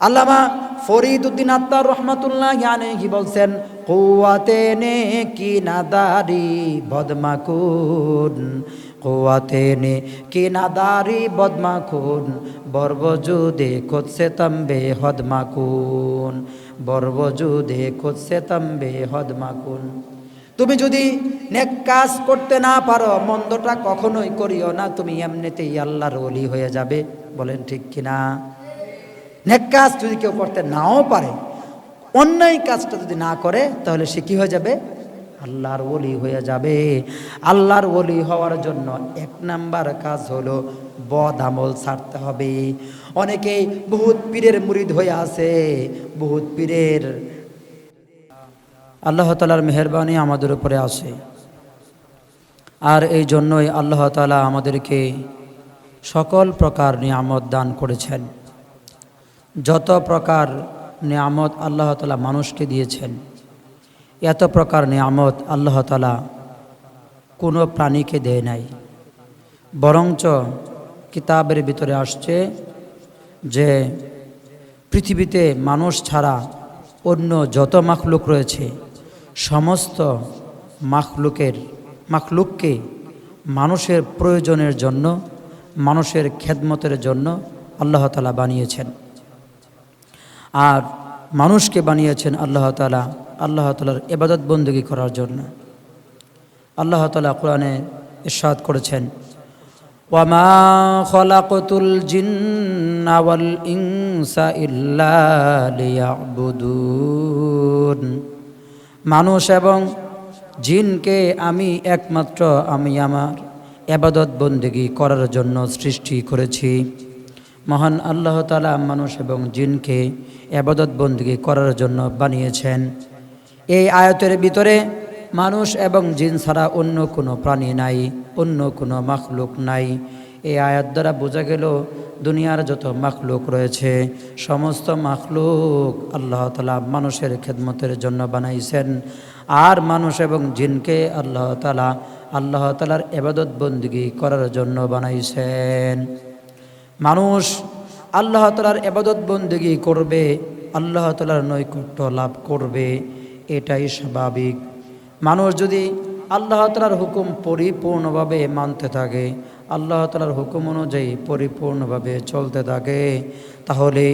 আল্লামা ফরিদউদ্দিন আত্তার রহমাতুল্লাহি আলাইহি বলছেন, কুওয়াতে নেকি নাদারি বদমাকুন, কুওয়াতে নেকি নাদারি বদমাকুন, বরবজুদে খুদসে তম্বে হদমাকুন, বরবজুদে খুদসে তম্বে হদমাকুন। তুমি যদি নেক কাজ করতে না পারো, মন্দটা কখনোই করিও না, তুমি এমনিতেই আল্লাহর ওলি হয়ে যাবে। বলেন ঠিক কিনা? নেক কাজ যদি কেউ করতে নাও পারে, অন্যায় কাজটা যদি না করে, তাহলে সে কি হয়ে যাবে? আল্লাহর ওলি হয়ে যাবে। আল্লাহর ওলি হওয়ার জন্য 1 নাম্বার কাজ হলো বদ আমল ছাড়তে হবে। অনেকেই বহুত পীরের মুরিদ হয়ে আছে, বহুত পীরের। আল্লাহ তাআলার মেহেরবানি আমাদের উপরে আছে, আর এই জন্যই আল্লাহ তাআলা আমাদেরকে সকল প্রকার নিয়ামত দান করেছেন। যত প্রকার নিয়ামত আল্লাহ তাআলা মানুষকে দিয়েছেন, এত প্রকার নিয়ামত আল্লাহ তাআলা কোনো প্রাণীকে দেয় নাই। বরঞ্চ কিতাবের ভিতরে আসছে যে পৃথিবীতে মানুষ ছাড়া অন্য যত মাখলুক রয়েছে, সমস্ত মাখলুককে মানুষের প্রয়োজনের জন্য, মানুষের খেদমতের জন্য আল্লাহ তাআলা বানিয়েছেন। আর মানুষকে বানিয়েছেন আল্লাহ তাআলার ইবাদত বন্দেগী করার জন্য। আল্লাহ তাআলা কোরআনে ইরশাদ করেছেন, ওয়ামা খলাকতুল জিন্না ওয়াল ইনসা ইল্লা লিয়াবুদুন, মানুষ এবং জিনকে আমি একমাত্র আমার ইবাদত বন্দেগী করার জন্য সৃষ্টি করেছি। মহান আল্লাহ তাআলা মানুষ এবং জিনকে ইবাদত বন্দেগী করার জন্য বানিয়েছেন। এই আয়াতের ভিতরে মানুষ এবং জিন ছাড়া অন্য কোনো প্রাণী নাই, অন্য কোনো মাখলুক নাই। এই আয়াত দ্বারা বোঝা গেল দুনিয়ার যত মাখলুক রয়েছে, সমস্ত মাখলুক আল্লাহ তাআলা মানুষের খেদমতের জন্য বানাইছেন। আর মানুষ এবং জিনকে আল্লাহ তাআলার ইবাদত বন্দেগী করার জন্য বানাইছেন। মানুষ আল্লাহ তাআলার ইবাদত বন্দেগী করবে, আল্লাহ তাআলার নৈকট্য লাভ করবে, এটাই স্বাভাবিক। মানুষ যদি আল্লাহ তাআলার হুকুম পরিপূর্ণভাবে মানতে থাকে, আল্লাহ তাআলার হুকুম অনুযায়ী পরিপূর্ণভাবে চলতে থাকে, তাহলে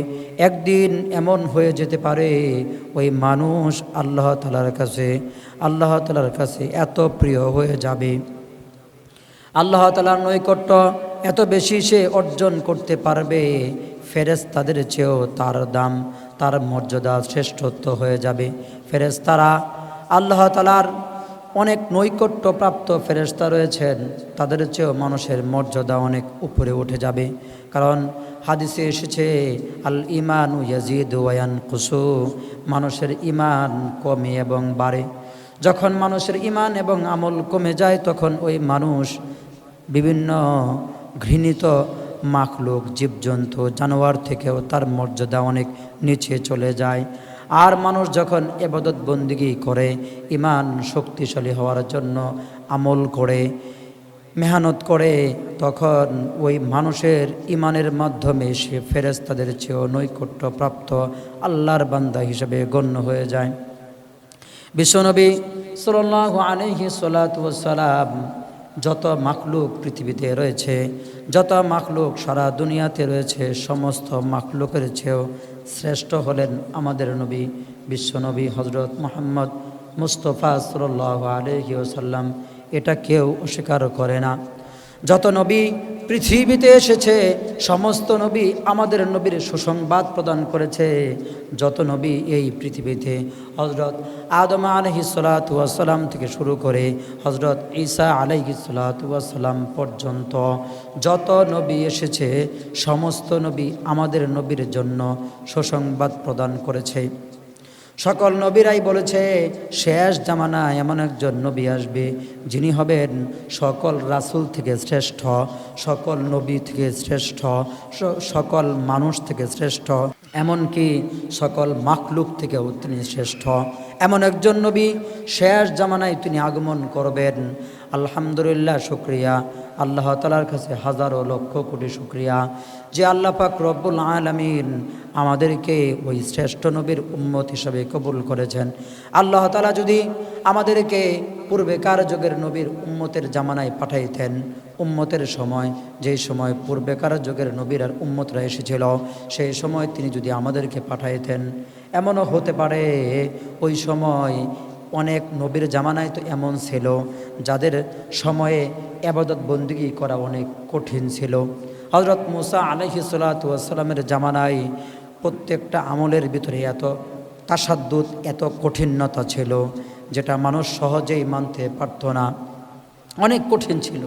একদিন এমন হয়ে যেতে পারে ওই মানুষ আল্লাহ তাআলার কাছে এত প্রিয় হয়ে যাবে, আল্লাহ তাআলার নৈকট্য এত বেশি সে অর্জন করতে পারবে, ফেরেশতাদের চেয়েও তার দাম, তার মর্যাদা, শ্রেষ্ঠত্ব হয়ে যাবে। ফেরেশতারা আল্লাহ তাআলার অনেক নৈকট্য প্রাপ্ত ফেরেশতা রয়েছেন, তাদের চেয়েও মানুষের মর্যাদা অনেক উপরে উঠে যাবে। কারণ হাদিসে এসেছে, আল ঈমানু ইয়াজিদু ওয়া ইয়ানকুসু, মানুষের ঈমান কমে এবং বাড়ে। যখন মানুষের ঈমান এবং আমল কমে যায়, তখন ওই মানুষ বিভিন্ন ঘৃণিত মাখলুক, জীবজন্তু, জানোয়ার থেকেও তার মর্যাদা অনেক নিচে চলে যায়। আর মানুষ যখন ইবাদত বন্দেগী করে, ঈমান শক্তিশালী হওয়ার জন্য আমল করে, মেহনত করে, তখন ওই মানুষের ঈমানের মাধ্যমে সে ফেরেশতাদের চেয়েও নৈকট্য প্রাপ্ত আল্লাহর বান্দা হিসেবে গণ্য হয়ে যায়। বিশ্বনবী সাল্লাল্লাহু আলাইহি ওয়াস সালাম যত মাখলুক পৃথিবীতে রয়েছে, যত মাখলুক সারা দুনিয়াতে রয়েছে, সমস্ত মাখলুকের চেয়েও শ্রেষ্ঠ হলেন আমাদের নবী, বিশ্বনবী হযরত মুহাম্মদ মুস্তাফা সাল্লাল্লাহু আলাইহি ওয়াসাল্লাম। এটা কেউ অস্বীকার করে না। যত নবী পৃথিবীতে এসেছে, সমস্ত নবী আমাদের নবীর সুসংবাদ প্রদান করেছে। যত নবী এই পৃথিবীতে হযরত আদম আলাইহিস সালাতু ওয়াস সালাম থেকে শুরু করে হযরত ঈসা আলাইহিস সালাতু ওয়াস সালাম পর্যন্ত যত নবী এসেছে, সমস্ত নবী আমাদের নবীর জন্য সুসংবাদ প্রদান করেছে। সকল নবীরাই বলেছে, শেষ জামানায় এমন একজন নবী আসবে যিনি হবেন সকল রাসূল থেকে শ্রেষ্ঠ, সকল নবী থেকে শ্রেষ্ঠ, সকল মানুষ থেকে শ্রেষ্ঠ, এমনকি সকল মাখলুক থেকেও তিনি শ্রেষ্ঠ। এমন একজন নবী শেষ জামানায় তিনি আগমন করবেন। আলহামদুলিল্লাহ, শুকরিয়া, আল্লাহ তাআলার কাছে হাজারো লক্ষ কোটি শুকরিয়া যে আল্লাহ পাক রব্বুল আলামিন আমাদেরকে ওই শ্রেষ্ঠ নবীর উম্মত হিসাবে কবুল করেছেন। আল্লাহ তাআলা যদি আমাদেরকে পূর্বেকার যুগের নবীর উম্মতের জামানায় পাঠাইতেন, উম্মতের সময় যেই সময় পূর্বেকার যুগের নবীর আর উম্মতরা এসেছিল, সেই সময় তিনি যদি আমাদেরকে পাঠাইতেন, এমনও হতে পারে ওই সময় অনেক নবীর জামানায় তো এমন ছিল যাদের সময়ে ইবাদত বন্দেগী করা অনেক কঠিন ছিল। হযরত মুসা আলাইহিস সালাতু ওয়াস সালামের জামানায় প্রত্যেকটা আমলের ভিতরে এত তাসাদ্দুদ, এত কঠিনতা ছিল যেটা মানুষ সহজেই মানতে পারত না। অনেক কঠিন ছিল,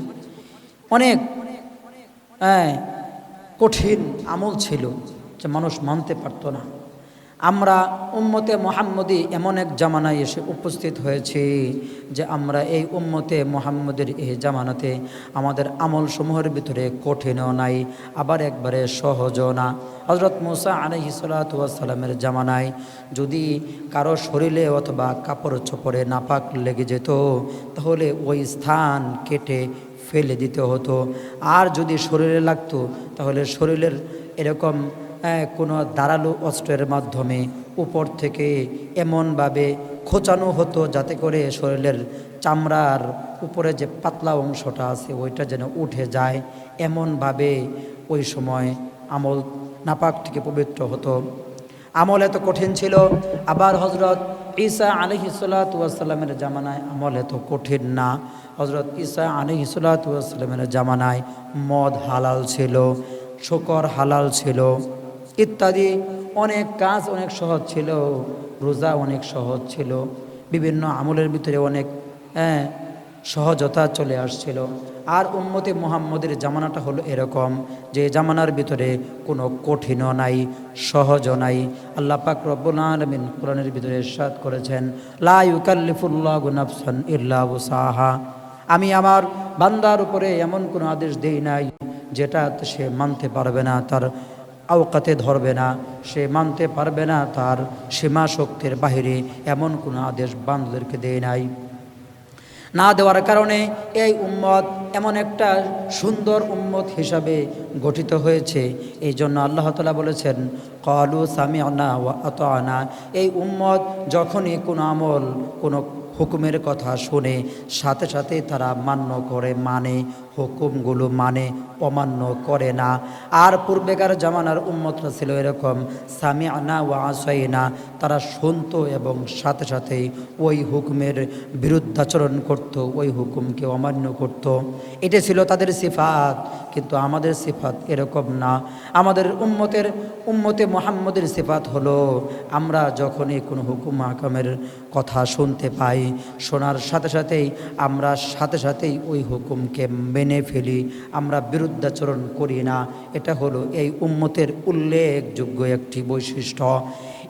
অনেক কঠিন আমল ছিল যে মানুষ মানতে পারত না। আমরা উম্মতে মুহাম্মদী এমন এক জামানায় এসে উপস্থিত হয়েছি যে আমরা এই উম্মতে মুহাম্মদের এই জামানাতে আমাদের আমলসমূহের ভিতরে কঠিনও নাই, আবার একবারে সহজও না। হযরত মুসা আলাইহিস সালাতু ওয়াস সালামের জামানায় যদি কারো শরীরে অথবা কাপড় চোপড়ে নাপাক লেগে যেত, তাহলে ওই স্থান কেটে ফেলে দিতে হতো। আর যদি শরীরে লাগতো তাহলে শরীরের এরকম কোনো ধারালো অস্ত্রের মাধ্যমে উপর থেকে এমনভাবে খোঁচানো হতো যাতে করে শরীরের চামড়ার উপরে যে পাতলা অংশটা আছে ওইটা যেন উঠে যায়, এমনভাবে ওই সময় আমল নাপাক থেকে পবিত্র হতো। আমল এত কঠিন ছিল। আবার হযরত ঈসা আলাইহিস সালাতু ওয়াস সালামের জামানায় আমল এত কঠিন না। হযরত ঈসা আলাইহিস সালাতু ওয়াস সালামের জামানায় মদ হালাল ছিল, শূকর হালাল ছিল, ইত্যাদি অনেক কাজ অনেক সহজ ছিল, রোজা অনেক সহজ ছিল, বিভিন্ন আমলের ভিতরে অনেক সহজতা চলে আসছিল। আর উম্মতে মুহাম্মদের জামানাটা হলো এরকম যে জামানার ভিতরে কোনো কঠিনও নাই, সহজও নাই। আল্লাহ পাক রব্বুল আলামিন কোরআনের ভিতরে ইরশাদ করেছেন, লা ইউকাল্লিফুল্লাহু নাফসান ইল্লা উসাহা। আমি আমার বান্দার উপরে এমন কোনো আদেশ দেই নাই যেটা সে মানতে পারবে না, তার আওকাতে ধরবে না, সে মানতে পারবে না, তার সীমা শক্তির বাহিরে এমন কোনো আদেশ বান্দাদেরকে দেয় নাই। না দেওয়ার কারণে এই উম্মত এমন একটা সুন্দর উম্মত হিসাবে গঠিত হয়েছে। এই জন্য আল্লাহ তাআলা বলেছেন, ক্বালু সামি'না ওয়া আতা'না। এই উম্মত যখনই কোনো আমল, কোনো হুকুমের কথা শুনে সাথে সাথে তারা মান্য করে, মানে হুকুমগুলো মানে, অমান্য করে না। আর পূর্বেকার জামানার উম্মতরা ছিল এরকম, সামি'না ওয়া আসাইনা, তারা শুনতো এবং সাথে সাথেই ওই হুকুমের বিরুদ্ধাচরণ করত, ওই হুকুমকে অমান্য করত। এটা ছিল তাদের সিফাত। কিন্তু আমাদের সিফাত এরকম না। আমাদের উম্মতে মুহাম্মদের সিফাত হলো আমরা যখনই কোনো হুকুম হাকামের কথা শুনতে পাই, শোনার সাথে সাথেই আমরা সাথে সাথেই ওই হুকুমকে মেনে ফেলি, আমরা বিরুদ্ধাচরণ করি না। এটা হলো এই উম্মতের উল্লেখযোগ্য একটি বৈশিষ্ট্য।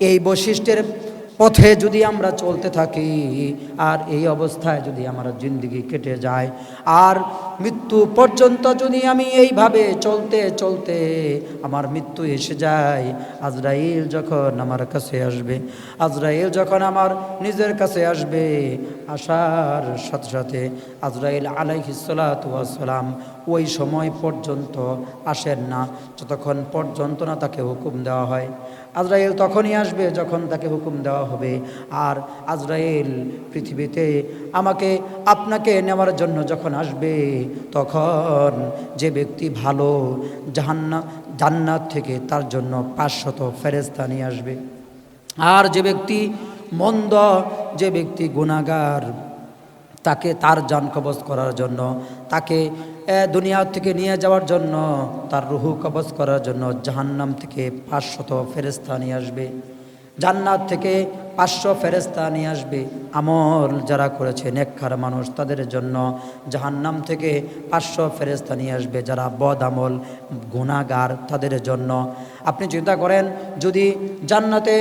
এই বৈশিষ্ট্যের পথে যদি আমরা চলতে থাকি আর এই অবস্থায় যদি আমার জিন্দেগি কেটে যায় আর মৃত্যু পর্যন্ত যদি আমি এইভাবে চলতে চলতে আমার মৃত্যু এসে যায়, আজরাইল যখন আমার কাছে আসবে, আজরাইল যখন আমার নিজের কাছে আসবে, আসার সাথে সাথে আজরাইল আলাইহিস সালাতু ওয়াস সালাম ওই সময় পর্যন্ত আসেন না যতক্ষণ পর্যন্ত না তাকে হুকুম দেওয়া হয়। আজরাইল তখনই আসবে যখন তাকে হুকুম দেওয়া হবে। আর আজরাইল পৃথিবীতে আমাকে আপনাকে নেওয়ার জন্য যখন আসবে, তখন যে ব্যক্তি ভালো, জান্নাত থেকে তার জন্য 500 ফেরেশতা নিয়ে আসবে। আর যে ব্যক্তি মন্দ, যে ব্যক্তি গুনাহগার, তাকে তার জান কবজ করার জন্য, তাকে দুনিয়া থেকে নিয়ে যাওয়ার জন্য, তার রুহু কবজ করার জন্য জাহান্নাম থেকে 500 ফেরেশতা নিয়ে আসবে, জান্নাত থেকে 500 ফেরেশতা নিয়ে আসবে। আমল যারা করেছে নেককার মানুষ তাদের জন্য জাহান্নাম থেকে 500 ফেরেশতা নিয়ে আসবে, যারা বদ আমল গুনাহগার তাদের জন্য। আপনি চিন্তা করেন, যদি জান্নাতে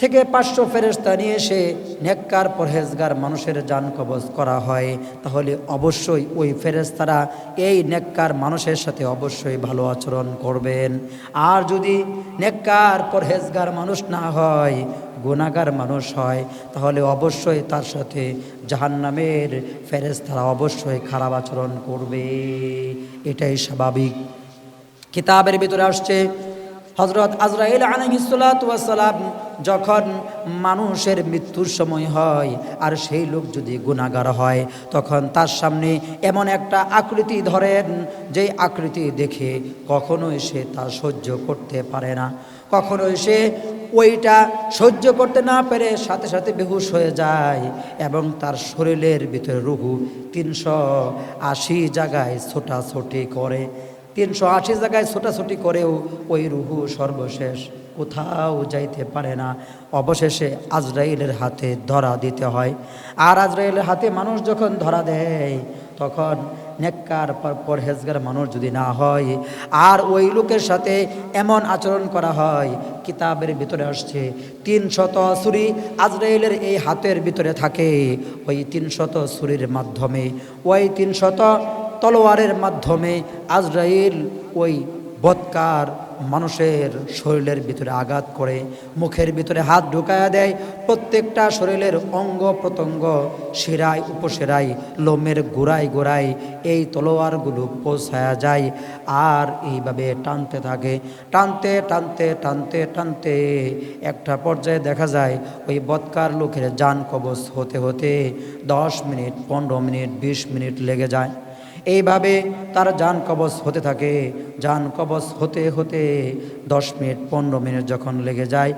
থেকে 500 ফেরেশতা নিয়ে এসে নেককার পরহেজগার মানুষের জান কবজ করা হয়, তাহলে অবশ্যই ওই ফেরেশতারা এই নেককার মানুষের সাথে অবশ্যই ভালো আচরণ করবেন। আর যদি নেককার পরহেজগার মানুষ না হয়, গুনাহগার মানুষ হয়, তাহলে অবশ্যই তার সাথে জাহান্নামের ফেরেশতারা অবশ্যই খারাপ আচরণ করবে। এটাই স্বাভাবিক। কিতাবের ভিতরে আসছে হযরত আজরাইল আলাইহিস সালাতু ওয়াস সালাম যখন মানুষের মৃত্যুর সময় হয় আর সেই লোক যদি গুনাহগার হয়, তখন তার সামনে এমন একটা আকৃতি ধরেন, যেই আকৃতি দেখে কখনোই সে তা সহ্য করতে পারে না, কখনোই সে ওইটা সহ্য করতে না পেরে সাথে সাথে বেহুশ হয়ে যায় এবং তার শরীরের ভিতরে রূহ 380 জায়গায় ছোটাছুটি করে। 380 জায়গায় ছোটাছুটি করেও ওই রুহু সর্বশেষ কোথাও যাইতে পারে না, অবশেষে আজরাইলের হাতে ধরা দিতে হয়। আর আজরাইলের হাতে মানুষ যখন ধরা দেয়, তখন নেককার পরহেজগার মানুষ যদি না হয় আর ওই লোকের সাথে এমন আচরণ করা হয়, কিতাবের ভিতরে আসছে 300 ছুরি আজরাইলের এই হাতের ভিতরে থাকে। ওই 300 ছুরির মাধ্যমে, ওই 300 তলোয়ারের মাধ্যমে আজরাইল ওই বৎকার মানুষের শরীরের ভিতরে আঘাত করে, মুখের ভিতরে হাত ঢুকায়া দেয়, প্রত্যেকটা শরীরের অঙ্গ প্রত্যঙ্গ, শিরায় উপশিরায়, লোমের গোড়ায় গোড়ায় এই তলোয়ারগুলো পৌঁছায়া যায়। আর এইভাবে টানতে থাকে, টানতে টানতে টানতে টানতে একটা পর্যায়ে দেখা যায় ওই বৎকার লোকের জান কবজ হতে হতে 10 মিনিট, 15 মিনিট, 20 মিনিট লেগে যায়। এইভাবে তার জান কবজ হতে থাকে। জান কবজ হতে হতে 10 মিনিট, 15 মিনিট যখন লেগে যায়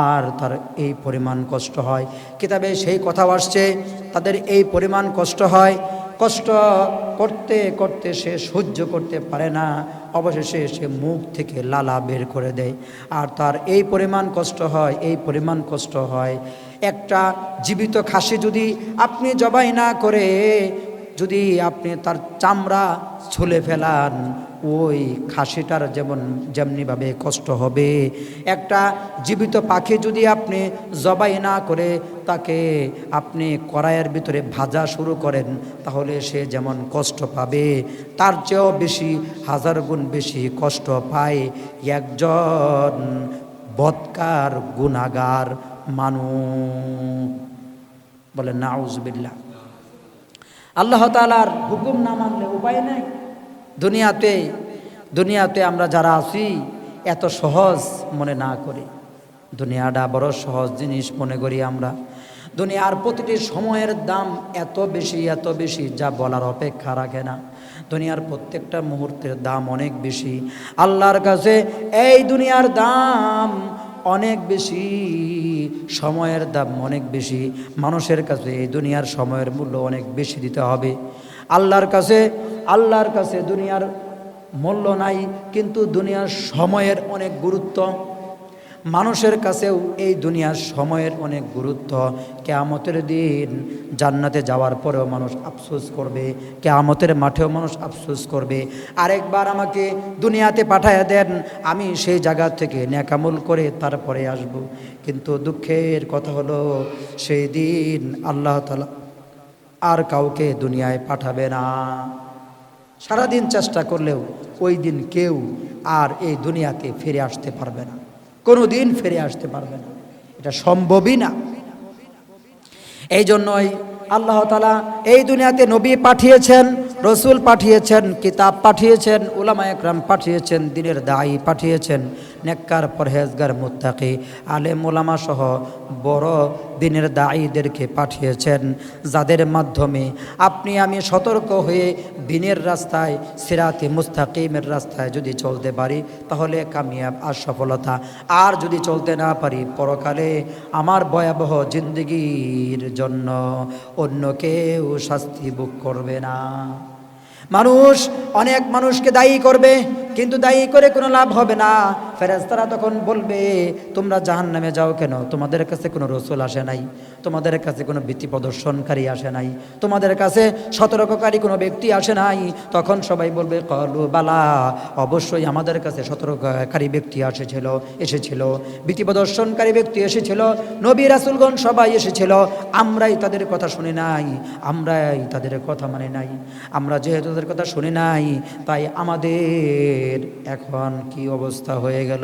আর তার এই পরিমাণ কষ্ট হয়, কিতাবে সেই কথা আসছে তাদের এই পরিমাণ কষ্ট হয়, কষ্ট করতে করতে সে সহ্য করতে পারে না, অবশেষে সে মুখ থেকে লালা বের করে দেয়। আর তার এই পরিমাণ কষ্ট হয়, এই পরিমাণ কষ্ট হয়, একটা জীবিত খাসি যদি আপনি জবাই না করে যদি আপনি তার চামড়া ছুলে ফেলান, ওই খাসিটার যেমনিভাবে কষ্ট হবে, একটা জীবিত পাখি যদি আপনি জবাই না করে তাকে আপনি কড়াইয়ের ভিতরে ভাজা শুরু করেন, তাহলে সে যেমন কষ্ট পাবে, তার চেয়েও বেশি, 1000 গুণ বেশি কষ্ট পায় একজন বৎকার গুনাহগার মানুষ। বলে নাউজুবিল্লাহ। আল্লাহ তাআলার হুকুম না মানলে উপায় নেই। দুনিয়াতে আমরা যারা আছি এত সহজ মনে না করি, দুনিয়াটা বড় সহজ জিনিস মনে করি আমরা। দুনিয়ার প্রতিটি সময়ের দাম এত বেশি যা বলার অপেক্ষা রাখে না। দুনিয়ার প্রত্যেকটা মুহূর্তের দাম অনেক বেশি আল্লাহর কাছে। এই দুনিয়ার দাম অনেক বেশি, সময়ের দাম অনেক বেশি। মানুষের কাছে এই দুনিয়ার সময়ের মূল্য অনেক বেশি দিতে হবে। আল্লাহর কাছে দুনিয়ার মূল্য নাই, কিন্তু দুনিয়ার সময়ের অনেক গুরুত্ব। মানুষের কাছেও এই দুনিয়ার সময়ের অনেক গুরুত্ব। কিয়ামতের দিন জান্নাতে যাওয়ার পরেও মানুষ আফসোস করবে, কিয়ামতের মাঠেও মানুষ আফসোস করবে, আরেকবার আমাকে দুনিয়াতে পাঠায়া দেন, আমি সেই জায়গা থেকে নেক আমল করে তারপরে আসব। কিন্তু দুঃখের কথা হলো সেই দিন আল্লাহ তাআলা আর কাউকে দুনিয়ায় পাঠাবে না। সারাদিন চেষ্টা করলেও ওই দিন কেউ আর এই দুনিয়াতে ফিরে আসতে পারবে না, কোনো দিন ফিরে আসতে পারবে না, এটা সম্ভবই না। এই জন্যই আল্লাহ তাআলা এই দুনিয়াতে নবী পাঠিয়েছেন, রসুল পাঠিয়েছেন, কিতাব পাঠিয়েছেন, উলামা একরাম পাঠিয়েছেন, দ্বীনের দায়ী পাঠিয়েছেন, নেককার পরহেজগার মুত্তাকি আলেম উলামা সহ বড় দ্বীনের দায়ীদেরকে পাঠিয়েছেন, যাদের মাধ্যমে আপনি আমি সতর্ক হয়ে দ্বীনের রাস্তায়, সিরাতে মুস্তাকিমের রাস্তায় যদি চলতে পারি তাহলে কামিয়াব আর সফলতা। আর যদি চলতে না পারি, পরকালে আমার ভয়াবহ জিন্দগির জন্য অন্য কেউ শাস্তি ভোগ করবে না। মানুষ অনেক মানুষকে দায়ী করবে, কিন্তু দায়ী করে কোনো লাভ হবে না। ফেরেশতারা তখন বলবে, তোমরা জাহান্নামে যাও কেন? তোমাদের কাছে কোনো রসুল আসে নাই, তোমাদের কাছে কোনো ভীতি প্রদর্শনকারী আসে নাই, তোমাদের কাছে সতর্ককারী কোনো ব্যক্তি আসে নাই। তখন সবাই বলবে, কলু বালা, অবশ্যই আমাদের কাছে সতর্ককারী ব্যক্তি এসেছিল, ভীতি প্রদর্শনকারী ব্যক্তি এসেছিল, নবী রাসূলগণ সবাই এসেছিল, আমরাই তাদের কথা শুনি নাই, আমরাই তাদের কথা মানে নাই। আমরা যেহেতু তাদের কথা শুনি নাই, তাই আমাদের এখন কি অবস্থা হয়ে গেল?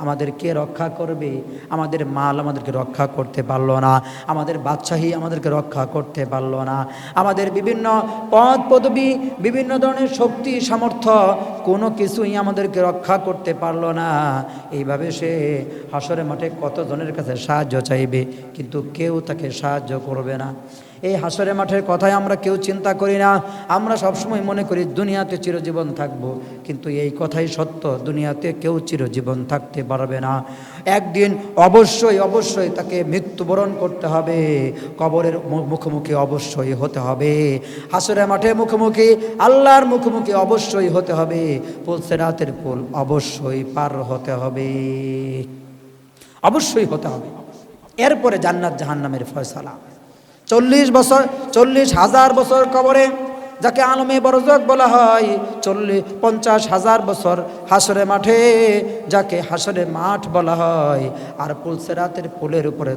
আমাদের কে রক্ষা করবে? আমাদের মাল আমাদেরকে রক্ষা করতে পারলো না, আমাদের বাদশাহী আমাদেরকে রক্ষা করতে পারলো না, আমাদের বিভিন্ন পদ পদবি, বিভিন্ন ধরনের শক্তি সামর্থ্য, কোনো কিছুই আমাদেরকে রক্ষা করতে পারলো না। এইভাবে সে হাসরের মাঠে কতজনের কাছে সাহায্য চাইবে, কিন্তু কেউ তাকে সাহায্য করবে না। এই হাসরের মাঠের কথাই আমরা কেউ চিন্তা করি না। আমরা সবসময় মনে করি দুনিয়াতে চিরজীবন থাকব, কিন্তু এই কথাই সত্য, দুনিয়াতে কেউ চিরজীবন থাকতে পারবে না। একদিন অবশ্যই তাকে মৃত্যুবরণ করতে হবে, কবরের মুখোমুখি অবশ্যই হতে হবে, হাসরের মাঠে মুখোমুখি, আল্লাহর মুখোমুখি অবশ্যই হতে হবে, পুলসিরাতের পুল অবশ্যই পার হতে হবে, অবশ্যই হতে হবে। এরপরে জান্নাত জাহান্নামের ফয়সালা। 40,000 বছর কবরে, যাকে আলমে বরজক বলা হয়, 50,000 বছর হাসরে মাঠে, যাকে হাসরে মাঠ বলা হয়, আর পুলসিরাতের পুলের উপরে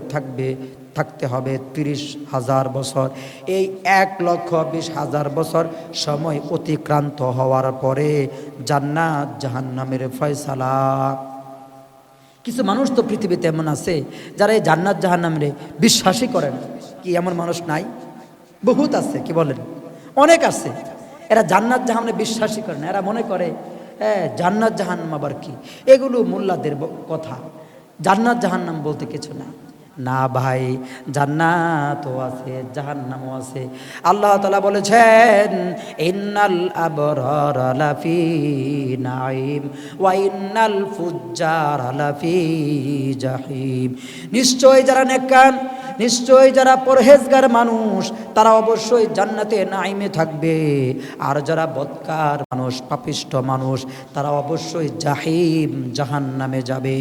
থাকতে হবে 30,000 বছর। এই 1,20,000 বছর সময় অতিক্রান্ত হওয়ার পরে জান্নাত জাহান্নামের ফয়সালা। কিছু মানুষ তো পৃথিবীতে এমন আছে যারা এই জান্নাত জাহান্নামে বিশ্বাসই করেন। কি এমন মানুষ নাই? বহুত আছে, কি বলেন? অনেক আছে। এরা জান্নাত জাহান্নামে বিশ্বাসই করে না। এরা মনে করে জান্নাত জাহান্নাম আবার কি? এগুলো মোল্লাদের কথা। জান্নাত জাহান্নাম বলতে কিছু নাই। না ভাই, জান্নাতও আছে, জাহান্নামও আছে। আল্লাহ তাআলা বলেছেন, ইন্নাল আবরারা লাফি নাঈম ওয়া ইন্নাল ফুজ্জারা লাফি জাহিম। নিশ্চয় যারা নেককার, নিশ্চয় যারা পরহেজগার মানুষ, তারা অবশ্যই জান্নাতে নাঈমে থাকবে, আর যারা বদকার মানুষ, পাপিষ্ঠ মানুষ, তারা অবশ্যই জাহিম, জাহান্নামে যাবে।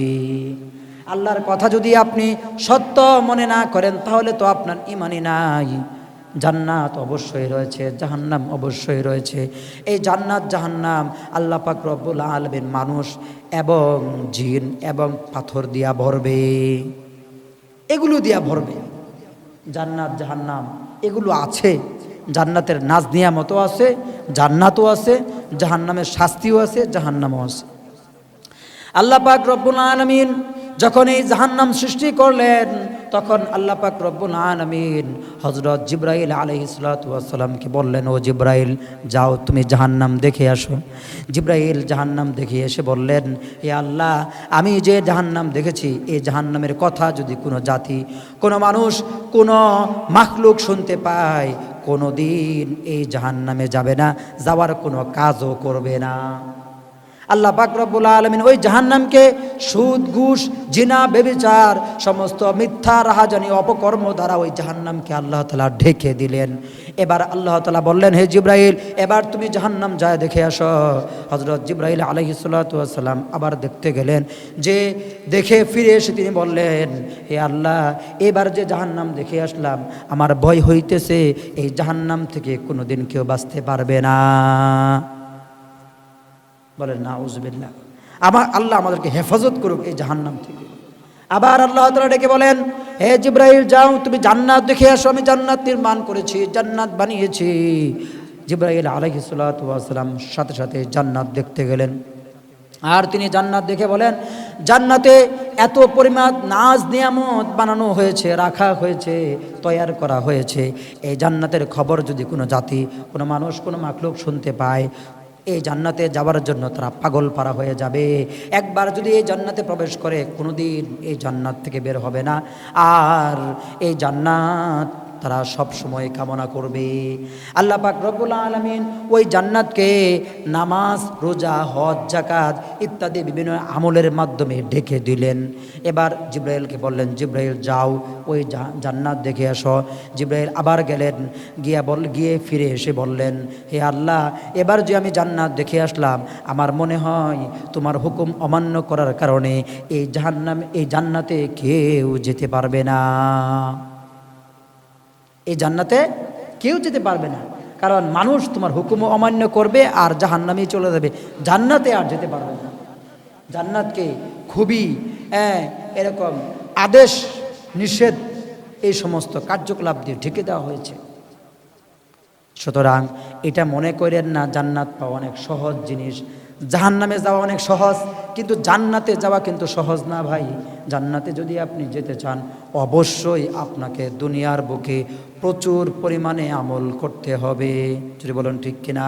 আল্লাহর কথা যদি আপনি সত্য মনে না করেন, তাহলে তো আপনার ঈমানই নাই। জান্নাত অবশ্যই রয়েছে, জাহান্নাম অবশ্যই রয়েছে। এই জান্নাত জাহান্নাম আল্লাহ পাক রব্বুল আলামিন মানুষ এবং জিন এবং পাথর দিয়া ভরবে, এগুলো দিয়া ভরবে। জান্নাত জাহান্নাম এগুলো আছে। জান্নাতের নাজ নিয়ামতও আছে, জান্নাতও আছে, জাহান্নামের শাস্তিও আছে, জাহান্নামও আছে। আল্লাহ পাক রব্বুল আলামিন যখন এই জাহান্নাম সৃষ্টি করলেন, তখন আল্লাহ পাক রব্বুল আলামিন হযরত জিবরাইল আলাইহিস সালাতু ওয়াস সালামকে বললেন, ও জিবরাইল, যাও তুমি জাহান্নাম দেখে আসো। জিবরাইল জাহান্নাম দেখে এসে বললেন, হে আল্লাহ, আমি যে জাহান্নাম দেখেছি, এই জাহান্নামের কথা যদি কোনো জাতি, কোনো মানুষ, কোনো মাখলুক শুনতে পায়, কোনো দিন এই জাহান্নামে যাবে না, যাওয়ার কোনো কাজও করবে না। আল্লাহ পাক রব্বুল আলামিন ওই জাহান্নামকে সুদ, ঘুষ, জিনা, ব্যভিচার, সমস্ত মিথ্যা, রাহাজানি, অপকর্ম দ্বারা ওই জাহান্নামকে আল্লাহ তাআলা ঢেকে দিলেন। এবার আল্লাহ তাআলা বললেন, হে জিবরাইল, এবার তুমি জাহান্নাম যায় দেখে আসো। হযরত জিবরাইল আলাইহিস সালাতু ওয়াস সালাম আবার দেখতে গেলেন। যে দেখে ফিরে এসে তিনি বললেন, হে আল্লাহ, এবার যে জাহান্নাম দেখে আসলাম, আমার ভয় হইতেছে এই জাহান্নাম থেকে কোনোদিন কেউ বাঁচতে পারবে না। বলেন নাউযুবিল্লাহ। আবার আল্লাহ আমাদেরকে হেফাজত করুক এই জাহান্নাম থেকে। আবার আল্লাহ তাআলা ডেকে বলেন, হে জিবরাইল, যাও তুমি জান্নাত দেখে আসো, আমি জান্নাত নির্মাণ করেছি, জান্নাত বানিয়েছি। জিবরাইল আলাইহিস সালাতু ওয়াস সালাম সাথে সাথে জান্নাত দেখতে গেলেন। আর তিনি জান্নাত দেখে বলেন, জান্নাতে এত পরিমাণ নাজ নিয়ামত বানানো হয়েছে, রাখা হয়েছে, তৈয়ার করা হয়েছে। এই জান্নাতের খবর যদি কোনো জাতি, কোনো মানুষ, কোনো মাখলুক শুনতে পায়, এই জান্নাতে যাওয়ার জন্য তারা পাগল পারা হয়ে যাবে। একবার যদি এই জান্নাতে প্রবেশ করে, কোনোদিন এই জান্নাত থেকে বের হবে না। আর এই জান্নাত তারা সব সময় কামনা করবে। আল্লাহ পাক রব্বুল আলামিন ওই জান্নাতকে নামাজ, রোজা, হজ, যাকাত ইত্যাদি বিভিন্ন আমলের মাধ্যমে ঢেকে দিলেন। এবার জিব্রাইলকে বললেন, জিব্রাইল যাও ওই জান্নাত দেখে আসো। জিব্রাইল আবার গেলেন, গিয়ে ফিরে এসে বললেন, হে আল্লাহ, এবার যে আমি জান্নাত দেখে আসলাম, আমার মনে হয় তোমার হুকুম অমান্য করার কারণে এই জান্নাতে কেউ যেতে পারবে না। এই জান্নাতে কেউ যেতে পারবে না, কারণ মানুষ তোমার হুকুম অমান্য করবে আর জাহান্নামে চলে যাবে, জান্নাতে আর যেতে পারবে না। জান্নাতকে খুবই এরকম আদেশ নিষেধ এই সমস্ত কার্যকলাপ দিয়ে ঢেকে দেওয়া হয়েছে। সুতরাং এটা মনে করেন না জান্নাত পাওয়া অনেক সহজ জিনিস, জাহান্নামে যাওয়া অনেক সহজ, কিন্তু জান্নাতে যাওয়া কিন্তু সহজ না ভাই। জান্নাতে যদি আপনি যেতে চান, অবশ্যই আপনাকে দুনিয়ার বুকে প্রচুর পরিমাণে আমল করতে হবে। যদি বলেন ঠিক কিনা?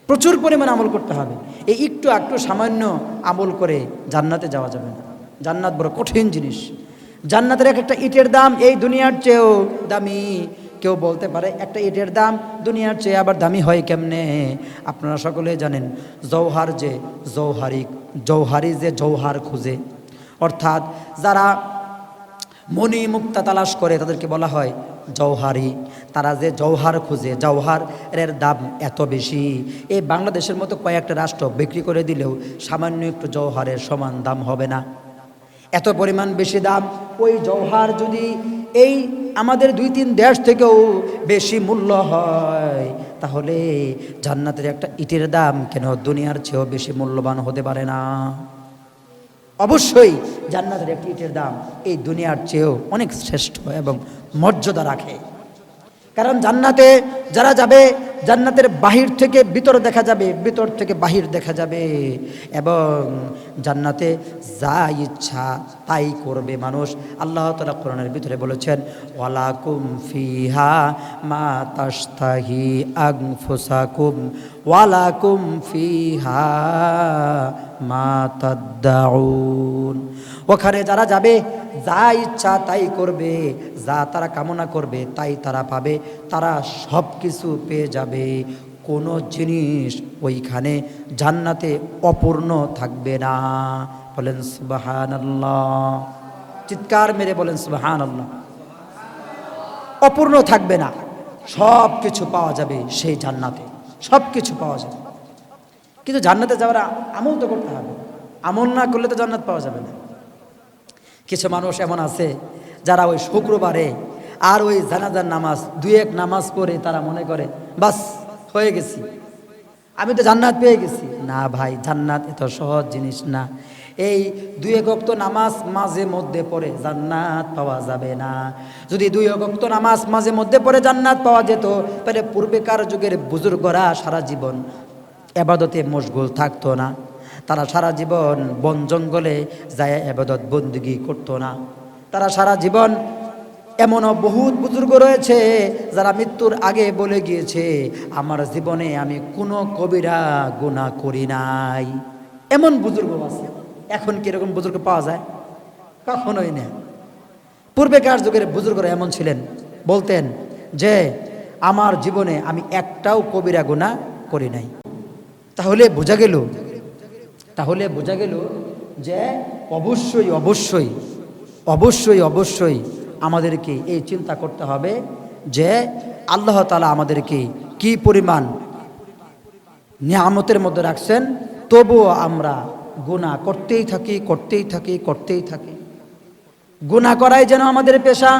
প্রচুর পরিমাণে আমল করতে হবে। এই একটু সামান্য আমল করে জান্নাতে যাওয়া যাবে না। জান্নাত বড় কঠিন জিনিস। জান্নাতের একটা ইটের দাম এই দুনিয়ার চেয়েও দামি। কেউ বলতে পারে একটা ইটের দাম দুনিয়ার চেয়ে আবার দামি হয় কেমনে? আপনারা সকলে জানেন, জৌহারি যে জৌহার খুঁজে, অর্থাৎ যারা মণি মুক্তা তালাশ করে তাদেরকে বলা হয় জৌহারি। তারা যে জৌহার খুঁজে, জৌহারের দাম এত বেশি, এই বাংলাদেশের মতো কয়েকটা রাষ্ট্র বিক্রি করে দিলেও সামান্য একটু জৌহারের সমান দাম হবে না, এত পরিমাণ বেশি দাম। ওই জৌহার যদি এই আমাদের 2-3 দেশ থেকেও বেশি মূল্য হয়, তাহলে জান্নাতের একটা ইটের দাম কেন দুনিয়ার চেয়েও বেশি মূল্যবান হতে পারে না? অবশ্যই জান্নাতের একটি ইটের দাম এই দুনিয়ার চেয়েও অনেক শ্রেষ্ঠ এবং মর্যাদা রাখে। কারণ জান্নাতে যারা যাবে, জান্নাতের বাহির থেকে ভিতর দেখা যাবে, ভিতর থেকে বাহির দেখা যাবে, এবং জান্নাতে যা ইচ্ছা তাই করবে মানুষ। আল্লাহ তাআলা কোরআনের ভিতরে বলেছেন, ওয়ালাকুম ফিহা মা তাশতাহি আনফুসাকুম ওয়ালাকুম ফিহা মা তাদদাউন। ওখানে যারা যাবে যা ইচ্ছা তাই করবে, যা তারা কামনা করবে তাই তারা পাবে, তারা সব কিছু পেয়ে যাবে। কোনো জিনিস ওইখানে জান্নাতে অপূর্ণ থাকবে না। বলেন সুবহানাল্লাহ, চিৎকার মেরে বলেন সুবহানাল্লাহ। অপূর্ণ থাকবে না, সব কিছু পাওয়া যাবে সেই জান্নাতে, সব কিছু পাওয়া যাবে। কিন্তু জান্নাতে যাওয়ার আমল তো করতে হবে, আমল না করলে তো জান্নাত পাওয়া যাবে না। কিছু মানুষ এমন আছে যারা ওই শুক্রবারে আর ওই জানাজার নামাজ 2-1 নামাজ পড়ে তারা মনে করে বাস হয়ে গেছি, আমি তো জান্নাত পেয়ে গেছি। না ভাই, জান্নাত এত সহজ জিনিস না। এই 2-1 ওয়াক্ত নামাজ মাঝে মধ্যে পড়ে জান্নাত পাওয়া যাবে না। যদি 2-1 ওয়াক্ত নামাজ মাঝে মধ্যে পড়ে জান্নাত পাওয়া যেত, তাহলে পূর্বেকার যুগের বুজুর্গরা সারা জীবন ইবাদতে মশগুল থাকতো না। তারা সারা জীবন বন জঙ্গলে যায় ইবাদত বন্দেগী করতো না। তারা সারা জীবন, এমনও বহুত বুজুর্গ রয়েছে যারা মৃত্যুর আগে বলে গিয়েছে, আমার জীবনে আমি কোনো কবিরা গুনাহ করি নাই। এমন বুজুর্গ আছে। এখন কিরকম বুজুর্গ পাওয়া যায়? কখনোই না। পূর্বেকার যুগের বুজুর্গরা এমন ছিলেন, বলতেন যে আমার জীবনে আমি একটাও কবিরা গুনাহ করি নাই। তাহলে বোঝা গেল যে অবশ্যই অবশ্যই অবশ্যই অবশ্যই আমাদেরকে এই চিন্তা করতে হবে যে আল্লাহ তাআলা আমাদেরকে কি পরিমাণ নিয়ামতের মধ্যে রাখছেন, তবুও আমরা গুনাহ করতেই থাকি। গুনাহ করাই যেন আমাদের পেশা,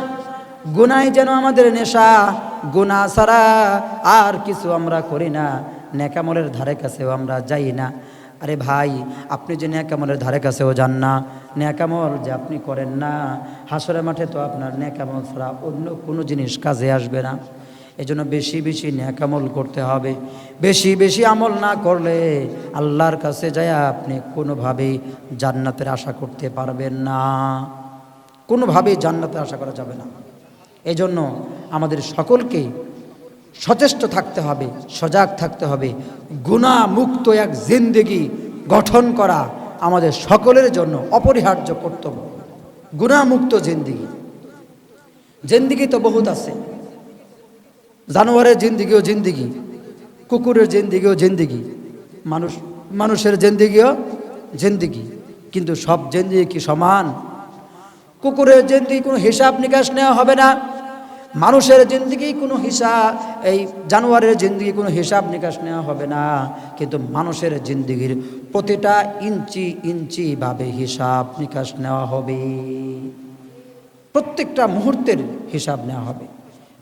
গুনাহই যেন আমাদের নেশা। গুনাহ ছাড়া আর কিছু আমরা করি না, নেকামলের ধারে কাছেও আমরা যাই না। আরে ভাই, আপনি যে নেকামলের ধারে কাছেও যান না, নেকামল যে আপনি করেন না, হাসরের মাঠে তো আপনার নেকামল ছাড়া অন্য কোনো জিনিস কাজে আসবে না। এজন্য বেশি বেশি নেকামল করতে হবে। বেশি বেশি আমল না করলে আল্লাহর কাছে যায় আপনি কোনোভাবেই জান্নাতের আশা করতে পারবেন না, কোনোভাবেই জান্নাতের আশা করা যাবে না। এজন্য আমাদের সকলকে সচেষ্ট থাকতে হবে, সজাগ থাকতে হবে। গুনাহ মুক্ত এক জিন্দেগি গঠন করা আমাদের সকলের জন্য অপরিহার্য কর্তব্য। গুনাহ মুক্ত জিন্দেগি। জিন্দিগি তো বহুত আছে, জানোয়ারের জিন্দিগিও জিন্দিগি, কুকুরের জিন্দিগিও জিন্দিগি, মানুষের জিন্দিগিও জিন্দিগি, কিন্তু সব জিন্দিগি কি সমান? কুকুরের জিন্দিগি কোনো হিসাব নিকাশ নেওয়া হবে না, মানুষের জিন্দিগি কোনো হিসাব, এই জানোয়ারের জিন্দিগি কোনো হিসাব নিকাশ নেওয়া হবে না, কিন্তু মানুষের জিন্দিগির প্রতিটা ইঞ্চি ইঞ্চি ভাবে হিসাব নিকাশ নেওয়া হবে, প্রত্যেকটা মুহূর্তের হিসাব নেওয়া হবে।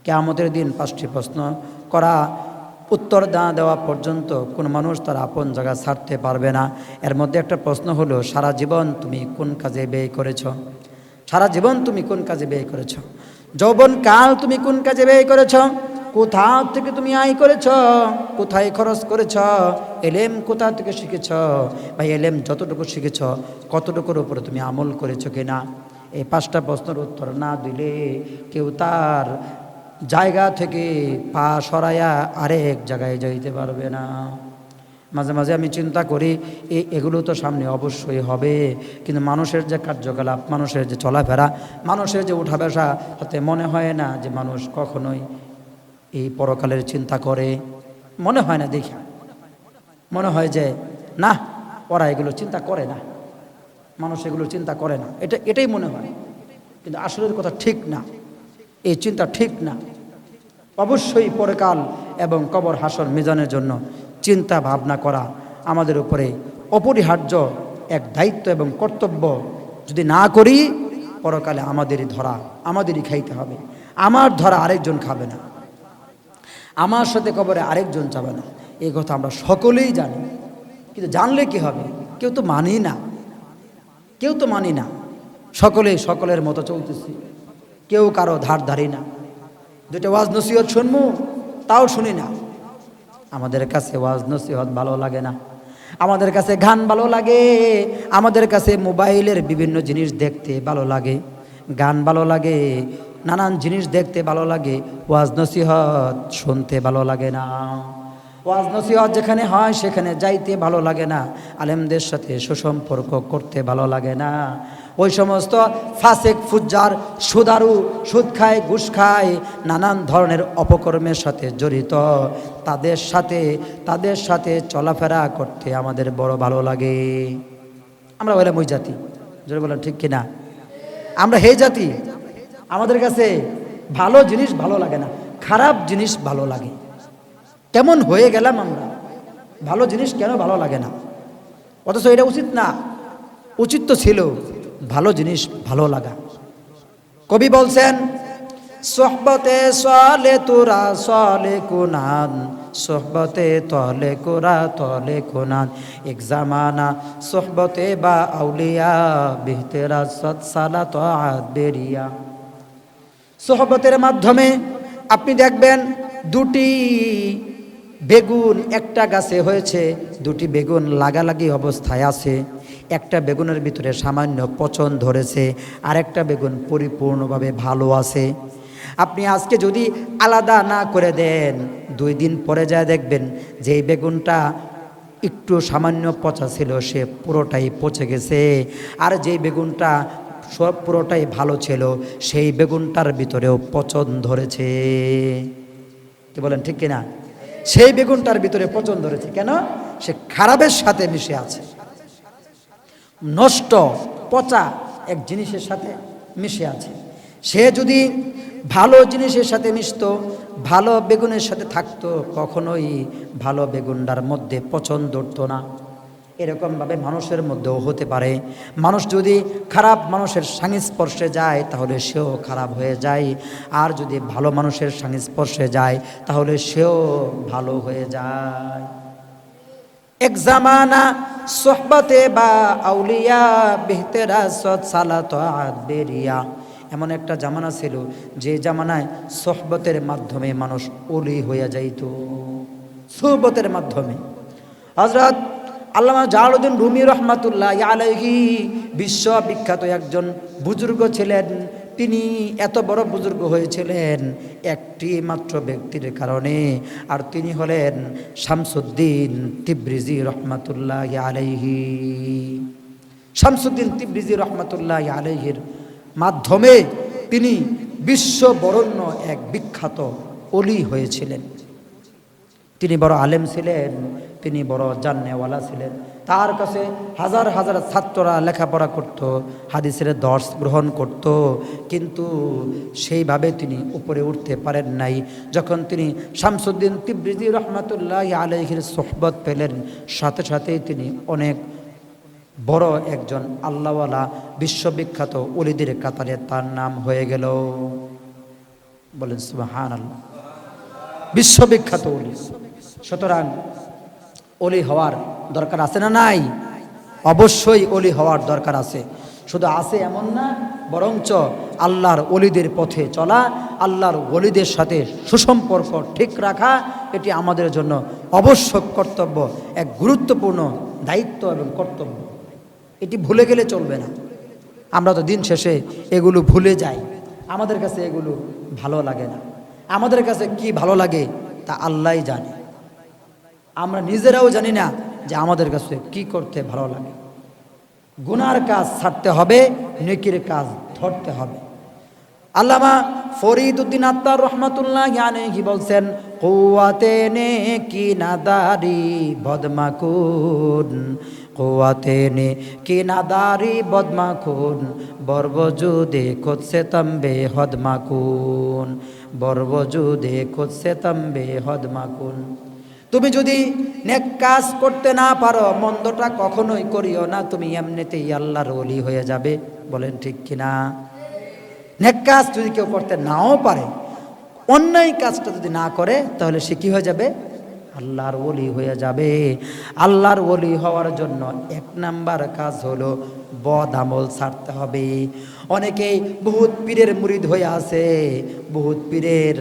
কিয়ামতের দিন 5টি প্রশ্ন করা, উত্তর না দেওয়া পর্যন্ত কোনো মানুষ তার আপন জায়গা ছাড়তে পারবে না। এর মধ্যে একটা প্রশ্ন হলো, সারা জীবন তুমি কোন কাজে ব্যয় করেছ? সারা জীবন তুমি কোন কাজে ব্যয় করেছ? যৌবন কাল তুমি কোন কাজে ব্যয় করেছ? কোথা থেকে তুমি আয় করেছ? কোথায় খরচ করেছ? এলেম কোথা থেকে শিখেছ? বা এলেম যতটুকু শিখেছ কতটুকুর উপরে তুমি আমল করেছ কিনা? এই 5টা প্রশ্নের উত্তর না দিলে কেউ তার জায়গা থেকে পা সরাইয়া আরেক জায়গায় যাইতে পারবে না। মাঝে মাঝে আমি চিন্তা করি এগুলো তো সামনে অবশ্যই হবে, কিন্তু মানুষের যে কার্যকলাপ, মানুষের যে চলাফেরা, মানুষের যে উঠা বসা, তাতে মনে হয় না যে মানুষ কখনোই এই পরকালের চিন্তা করে। মনে হয় না, দেখি মনে হয় যে না, ওরা এগুলো চিন্তা করে না, মানুষ এগুলো চিন্তা করে না, এটাই মনে হয়, কিন্তু আসলের কথা ঠিক না, এই চিন্তা ঠিক না। অবশ্যই পরকাল এবং কবর হাসর মিজানের জন্য চিন্তা ভাবনা করা আমাদের উপরে অপরিহার্য এক দায়িত্ব এবং কর্তব্য। যদি না করি পরকালে আমাদেরই ধরা, আমাদেরই খাইতে হবে। আমার ধরা আরেকজন খাবে না, আমার সাথে কবরে আরেকজন যাবে না, এই কথা আমরা সকলেই জানি, কিন্তু জানলে কি হবে? কেউ তো মানি না, কেউ তো মানি না, সকলেই সকলের মতো চলতেছি, কেউ কারো ধার ধারি না। 2টা ওয়াজ নসিহত শুনবো, তাও শুনি না। আমাদের কাছে ওয়াজ নসিহত ভালো লাগে না, আমাদের কাছে গান ভালো লাগে, আমাদের কাছে মোবাইলের বিভিন্ন জিনিস দেখতে ভালো লাগে, গান ভালো লাগে, নানান জিনিস দেখতে ভালো লাগে, ওয়াজ নসিহত শুনতে ভালো লাগে না। ওয়াজ নসিহত যেখানে হয় সেখানে যাইতে ভালো লাগে না, আলেমদের সাথে সুসম্পর্ক করতে ভালো লাগে না। ওই সমস্ত ফাসেক ফুজ্জার, সুদারু, সুদ খায়, ঘুষ খায়, নানান ধরনের অপকর্মের সাথে জড়িত, তাদের সাথে চলাফেরা করতে আমাদের বড় ভালো লাগে। আমরা বললাম ওই জাতি, জোরে বললাম ঠিক কিনা? আমরা হে জাতি, আমাদের কাছে ভালো জিনিস ভালো লাগে না, খারাপ জিনিস ভালো লাগে। কেমন হয়ে গেলাম আমরা? ভালো জিনিস কেন ভালো লাগে না? অথচ এটা উচিত না, উচিত তো ছিল ভালো জিনিস ভালো লাগা। কবি বলছেন, সোহবতে সলে তোরা সলে কুনান, সোহবতে তলে কোরা তলে কুনান, এক জামানা সোহবতে বা আউলিয়া, বেহতেরা সৎসালা তো আদ বেরিয়া। সোহবতের মাধ্যমে আপনি দেখবেন 2টি বেগুন একটা গাছে হয়েছে, 2টি বেগুন লাগালাগি অবস্থায় আছে, একটা বেগুনের ভিতরে সামান্য পচন ধরেছে, আরেকটা বেগুন পরিপূর্ণভাবে ভালো আছে। আপনি আজকে যদি আলাদা না করে দেন, 2 দিন পরে যায় দেখবেন যে এই বেগুনটা একটু সামান্য পচা ছিল সে পুরোটাই পচে গেছে, আর যেই বেগুনটা সব পুরোটাই ভালো ছিল সেই বেগুনটার ভিতরেও পচন ধরেছে। কি বলেন ঠিক কিনা? সেই বেগুনটার ভিতরে পচন ধরেছে কেন? সে খারাপের সাথে মিশে আছে, নষ্ট পচা এক জিনিসের সাথে মিশে আছে। সে যদি ভালো জিনিসের সাথে মিশতো, ভালো বেগুনের সাথে থাকতো, কখনোই ভালো বেগুনটার মধ্যে পচন ধরতো না। এরকমভাবে মানুষের মধ্যেও হতে পারে। মানুষ যদি খারাপ মানুষের সংস্পর্শে যায় তাহলে সেও খারাপ হয়ে যায়, আর যদি ভালো মানুষের সংস্পর্শে যায় তাহলে সেও ভালো হয়ে যায়। এক জামানা সোহবতে বা আউলিয়া, বেহতেরা সৎ সালাত আদ বেরিয়া। এমন একটা জামানা ছিল যে জামানায় সোহবতের মাধ্যমে মানুষ ওলি হয়ে যাইত, সোহবতের মাধ্যমে। হযরত আল্লামা জালালউদ্দিন রুমি রহমাতুল্লাহ আলাইহি বিশ্ববিখ্যাত একজন বুজুর্গ ছিলেন। তিনি এত বড় বুজুর্গ হয়েছিলেন একটি মাত্র ব্যক্তির কারণে, আর তিনি হলেন শামসুদ্দিন তিবরিজি রহমাতুল্লাহ আলাইহি। শামসুদ্দিন তিবরিজি রহমাতুল্লাহ আলাইহির মাধ্যমে তিনি বিশ্ববরণ্য এক বিখ্যাত অলি হয়েছিলেন। তিনি বড় আলেম ছিলেন, তিনি বড় জান্নেওয়ালা ছিলেন। তার কাছে হাজার হাজার ছাত্ররা লেখাপড়া করত, হাদিসের দর্শ গ্রহণ করত, কিন্তু সেইভাবে তিনি উপরে উঠতে পারেন নাই। যখন তিনি শামসুদ্দিন তিবরিজি রহমাতুল্লাহ আলাইহির সোহবত পেলেন, সাথে সাথেই তিনি অনেক বড় একজন আল্লাহওয়ালা বিশ্ববিখ্যাত ওলিদের কাতারে তার নাম হয়ে গেল। বলেন সুবহানাল্লাহ। বিশ্ববিখ্যাত ওলি। সুতরাং ওলি হওয়ার দরকার আছে না নাই? অবশ্যই ওলি হওয়ার দরকার আছে। শুধু আছে এমন না, বরঞ্চ আল্লাহর ওলিদের পথে চলা, আল্লাহর ওলিদের সাথে সুসম্পর্ক ঠিক রাখা, এটি আমাদের জন্য অবশ্যক কর্তব্য, এক গুরুত্বপূর্ণ দায়িত্ব এবং কর্তব্য। এটি ভুলে গেলে চলবে না। আমরা তো দিন শেষে এগুলো ভুলে যাই, আমাদের কাছে এগুলো ভালো লাগে না। আমাদের কাছে কি ভালো লাগে তা আল্লাহই জানে। আমরা নিজেরাও জানি না যে আমাদের কাছে কি করতে ভালো লাগে। গুনার কাজ ছাড়তে হবে, নেকির কাজ ধরতে হবে। আল্লামা ফরিদউদ্দিন আত্তার রহমাতুল্লাহ আলাইহি বলছেন, কুওয়াতে নেকি নাদারি বদমাকুন, কুওয়াতে নেকি নাদারি বদমাকুন, বরবজুদে খুদসে তম্বে হদমাকুন, বরবজুদে খুদসে তম্বে হদমাকুন। তুমি যদি নেক কাজ করতে না পারো, মন্দটা কখনোই করিও না, তুমি এমনিতেই আল্লাহর ওলি হয়ে যাবে। বলেন ঠিক কিনা? নেক কাজ যদি কেউ করতে নাও পারে, অন্যায় কাজটা যদি না করে, তাহলে সে কি হয়ে যাবে? আল্লাহর ওলি হয়ে যাবে। আল্লাহর ওলি হওয়ার জন্য এক নাম্বার কাজ হলো বদ আমল ছাড়তে হবে। অনেকেই বহুত পীরের মুরিদ হয়ে আছে, বহুত পীরের